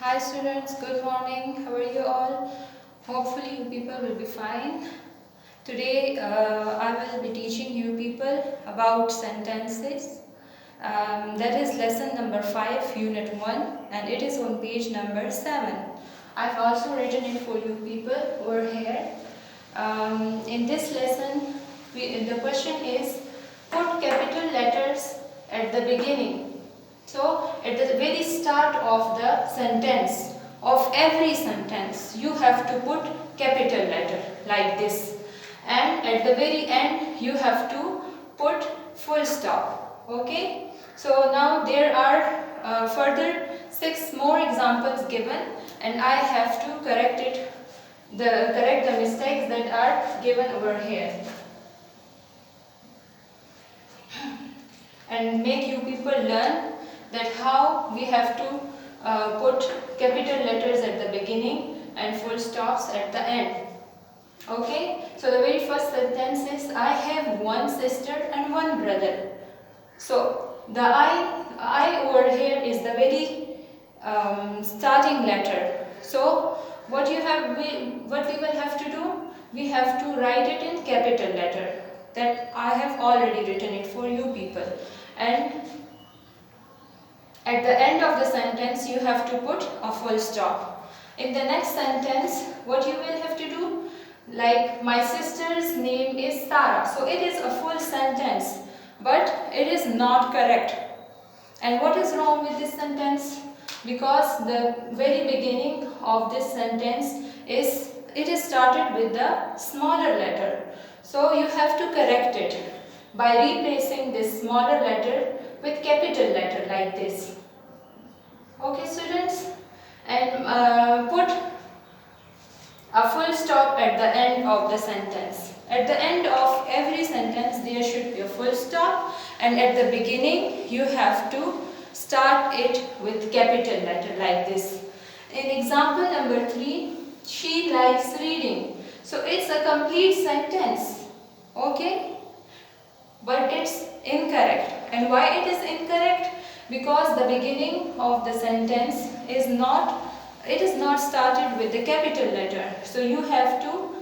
Hi students, good morning. How are you all? Hopefully you people will be fine. Today I will be teaching you people about sentences. That is lesson number 5, unit 1, and it is on page number 7. I've also written it for you people over here. In this lesson, the question is put capital letters at the beginning. So, at the very start of the sentence, of every sentence, you have to put capital letter like this. And at the very end, you have to put full stop. Okay? So, now there are further 6 more examples given, and I have to correct the mistakes that are given over here. And make you people learn that how we have to put capital letters at the beginning and full stops at the end. Okay, so the very first sentence is I have one sister and one brother. So the I over here is the very starting letter. So what we will have to do, we have to write it in capital letter. That I have already written it for you people. And at the end of the sentence, you have to put a full stop. In the next sentence, what you will have to do, like my sister's name is Sara. So it is a full sentence, but it is not correct. And what is wrong with this sentence? Because the very beginning of this sentence it is started with the smaller letter. So you have to correct it by replacing this smaller letter with capital letter like this. Okay students, and put a full stop at the end of the sentence. At the end of every sentence there should be a full stop, and at the beginning you have to start it with capital letter like this. In example number 3, she likes reading. So it's a complete sentence. Okay? But it's incorrect. And why it is incorrect? Because the beginning of the sentence is not started with the capital letter. So you have to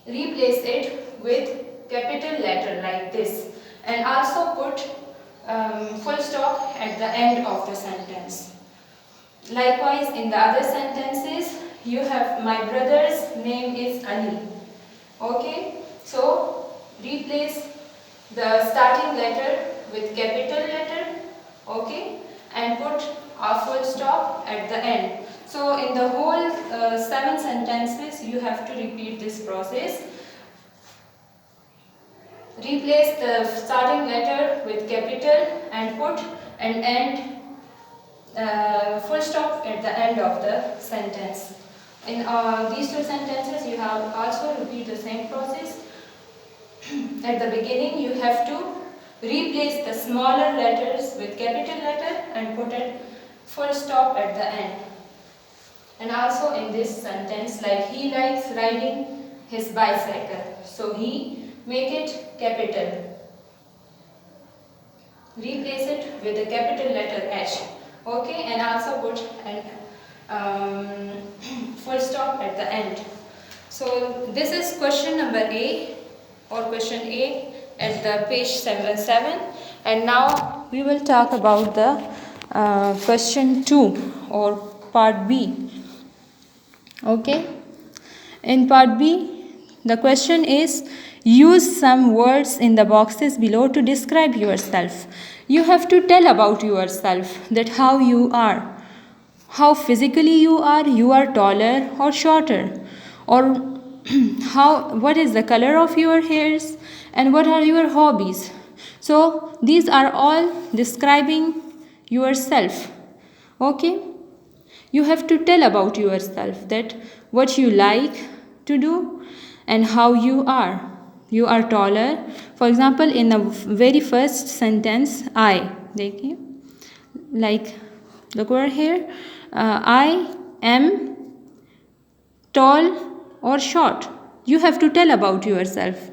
replace it with capital letter like this, and also put full stop at the end of the sentence. Likewise, in the other sentences, you have my brother's name is Ali. Okay, so replace the starting letter with capital letter, okay, and put a full stop at the end. So in the whole 7 sentences, you have to repeat this process. Replace the starting letter with capital and put an end full stop at the end of the sentence. In these 2 sentences, you have also repeat the same process. At the beginning, you have to replace the smaller letters with capital letter and put a full stop at the end. And also in this sentence, like he likes riding his bicycle. So he, make it capital. Replace it with the capital letter H. Okay, and also put an full stop at the end. So this is question number A, or question A at the page 7, and now we will talk about the question 2 or part B. Okay, in part B the question is use some words in the boxes below to describe yourself. You have to tell about yourself, that how you are, how physically you are taller or shorter, or what is the color of your hairs, and what are your hobbies. So these are all describing yourself. Okay, you have to tell about yourself, that what you like to do and how you are. You are taller. For example, in the very first sentence, I, like look over here, I am tall or short. You have to tell about yourself.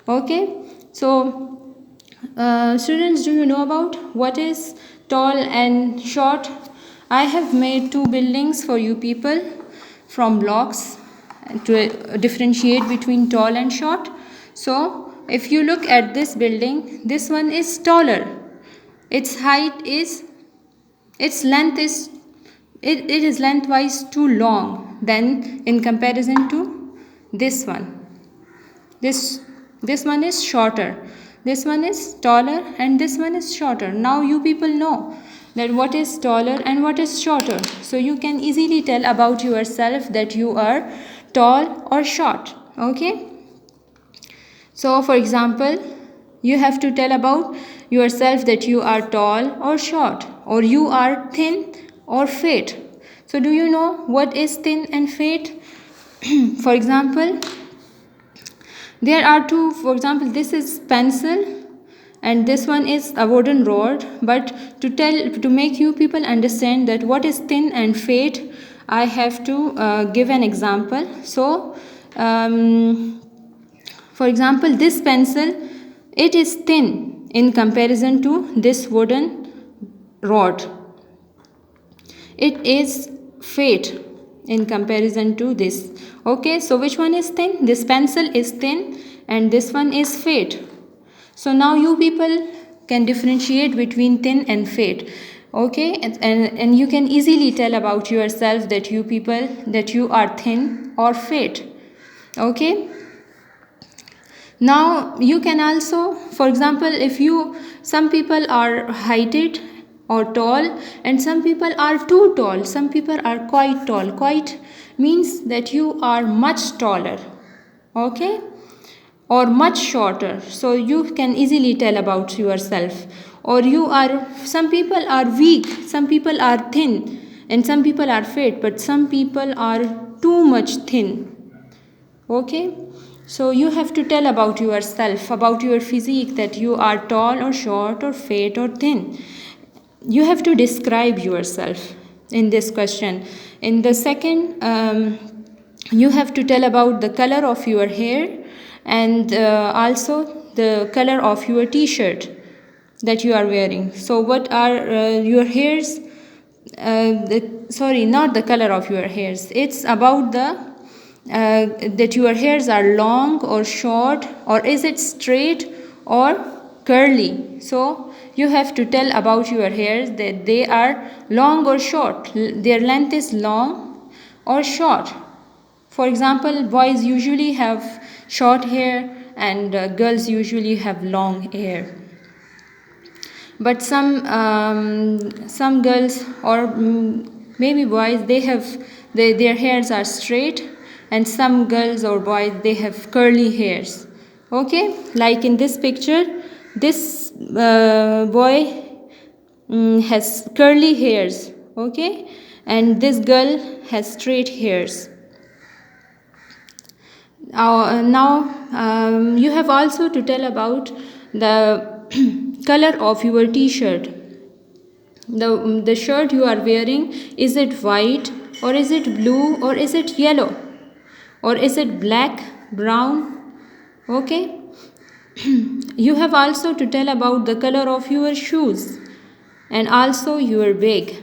Okay, so students, do you know about what is tall and short? I have made two buildings for you people from blocks to differentiate between tall and short. So if you look at this building, this one is taller. Its height is, its length is, it is lengthwise too long than in comparison to this one. This one is shorter, this one is taller, and this one is shorter. Now you people know that what is taller and what is shorter, so you can easily tell about yourself that you are tall or short. Okay, so for example, you have to tell about yourself that you are tall or short, or you are thin or fat. So do you know what is thin and fat? For example, there are two. For example, this is pencil and this one is a wooden rod. But to make you people understand that what is thin and fat, I have to give an example. So for example, this pencil, it is thin in comparison to this wooden rod. It is fat in comparison to this. Okay, so which one is thin? This pencil is thin and this one is fat. So now you people can differentiate between thin and fat. Okay, and you can easily tell about yourself that you people, that you are thin or fat. Okay, now you can also, for example, if you, some people are heighted or tall and some people are too tall, some people are quite tall. Quite means that you are much taller, okay, or much shorter. So you can easily tell about yourself. Or you are, some people are weak, some people are thin, and some people are fat, but some people are too much thin. Okay, so you have to tell about yourself, about your physique, that you are tall or short or fat or thin. You have to describe yourself in this question. In the second, you have to tell about the color of your hair and also the color of your t-shirt that you are wearing. So what are your hairs, sorry, not the color of your hairs, it's about the that your hairs are long or short, or is it straight or curly. So you have to tell about your hairs, that they are long or short, their length is long or short. For example, boys usually have short hair and girls usually have long hair. But some girls or maybe boys, they have their hairs are straight, and some girls or boys, they have curly hairs. Okay, like in this picture, this boy has curly hairs, okay, and this girl has straight hairs. Now you have also to tell about the color of your t-shirt. The shirt you are wearing, is it white or is it blue or is it yellow or is it black, brown? Okay. You have also to tell about the color of your shoes and also your bag.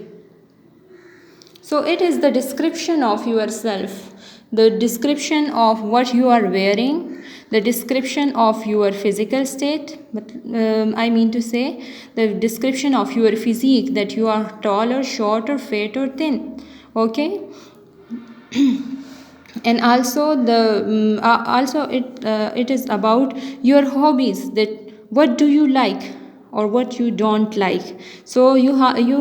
So it is the description of yourself, the description of what you are wearing, the description of your physical state, but I mean to say the description of your physique, that you are tall or short or fat or thin. Okay. And also the it is about your hobbies, that what do you like or what you don't like. So you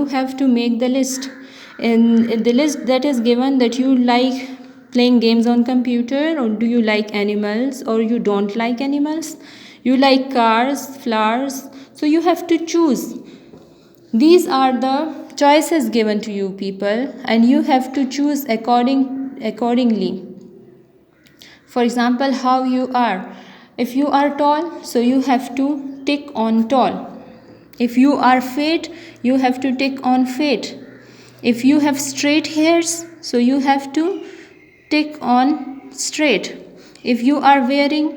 have to make the list. In the list that is given, that you like playing games on computer, or do you like animals, or you don't like animals, you like cars, flowers. So you have to choose. These are the choices given to you people, and you have to choose accordingly. For example, how you are. If you are tall, so you have to tick on tall. If you are fat, you have to tick on fat. If you have straight hairs, so you have to tick on straight. If you are wearing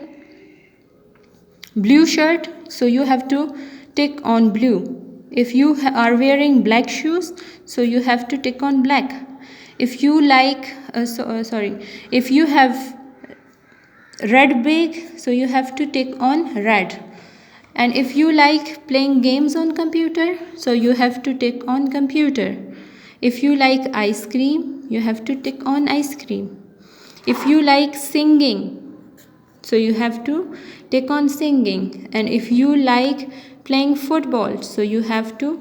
blue shirt, so you have to tick on blue. If you are wearing black shoes, so you have to tick on black. If you like if you have red bag, so you have to tick on red. And if you like playing games on computer, so you have to tick on computer. If you like ice cream, you have to tick on ice cream. If you like singing, so you have to tick on singing. And if you like playing football, so you have to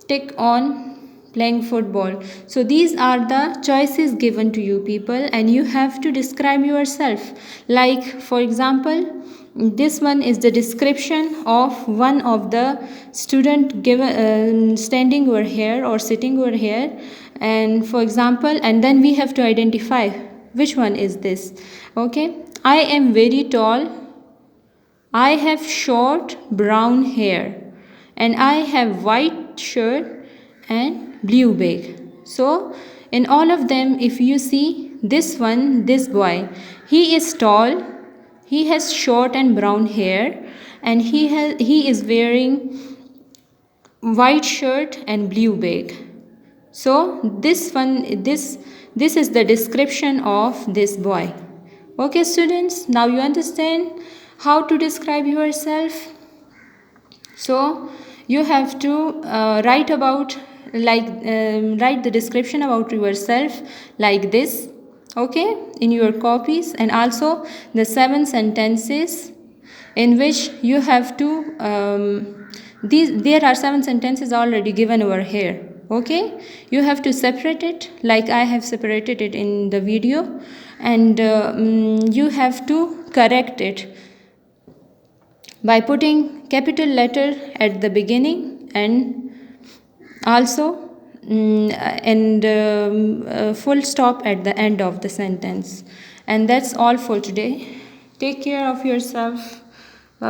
tick on playing football. So these are the choices given to you, people, and you have to describe yourself. Like, for example, this one is the description of one of the student given standing over here or sitting over here. And for example, and then we have to identify which one is this. Okay, I am very tall, I have short brown hair, and I have white shirt and blue bag. So in all of them, if you see this one, this boy, he is tall, he has short and brown hair, and he is wearing white shirt and blue bag. So this is the description of this boy. Okay, students, now you understand how to describe yourself. So you have to write the description about yourself like this, okay, in your copies, and also the 7 sentences in which you have to there are 7 sentences already given over here. Okay, you have to separate it like I have separated it in the video, and you have to correct it by putting capital letter at the beginning and also full stop at the end of the sentence. And that's all for today. Take care of yourself.